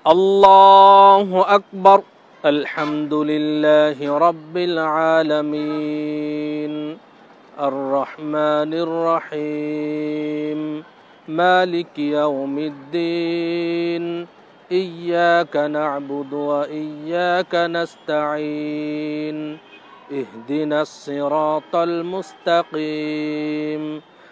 الله أكبر الحمد لله رب العالمين الرحمن الرحيم مالك يوم الدين إياك نعبد وإياك نستعين اهدنا الصراط المستقيم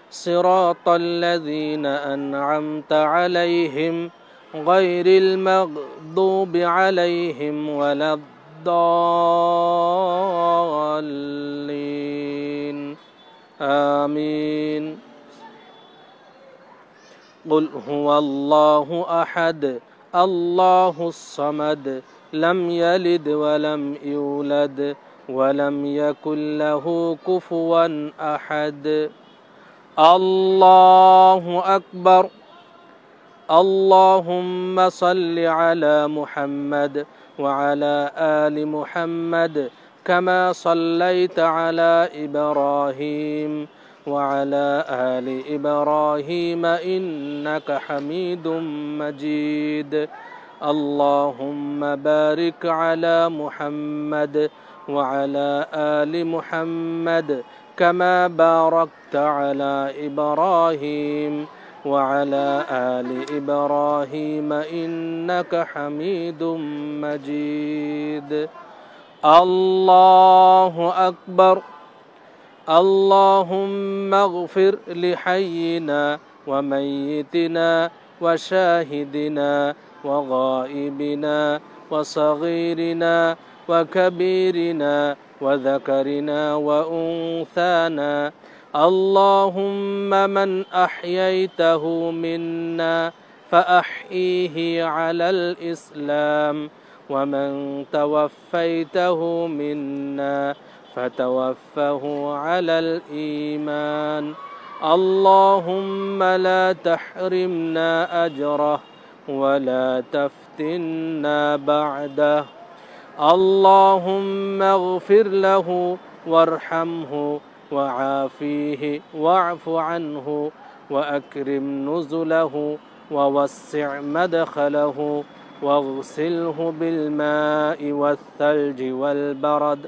صراط الذين أنعمت عليهم غير المغضوب عليهم ولا الضالين آمين قل هو الله أحد الله الصمد لم يلد ولم يولد ولم يكن له كفوا أحد الله أكبر اللهم صل على محمد وعلى آل محمد كما صليت على إبراهيم وعلى آل إبراهيم إنك حميد مجيد اللهم بارك على محمد وعلى آل محمد كما باركت على إبراهيم وعلى آل إبراهيم إنك حميد مجيد الله أكبر اللهم اغفر لحينا وميتنا وشاهدنا وغائبنا وصغيرنا وكبيرنا وذكرنا وأنثانا اللهم من أحييته منا فأحييه على الإسلام ومن توفيته منا فتوفه على الإيمان اللهم لا تحرمنا أجره ولا تفتنا بعده اللهم اغفر له وارحمه وعافيه واعف عنه وأكرم نزله ووسع مدخله واغسله بالماء والثلج والبرد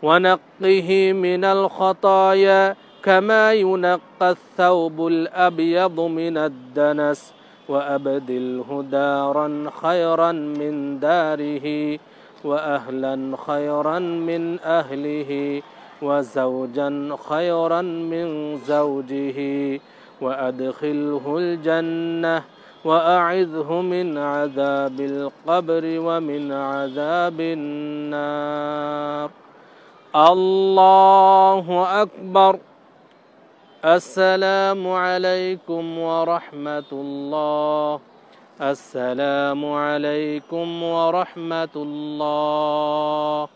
ونقه من الخطايا كما ينقى الثوب الأبيض من الدنس وأبدله دارا خيرا من داره وأهلا خيرا من أهله وزوجا خيرا من زوجه وأدخله الجنة وأعذه من عذاب القبر ومن عذاب النار الله أكبر السلام عليكم ورحمة الله السلام عليكم ورحمة الله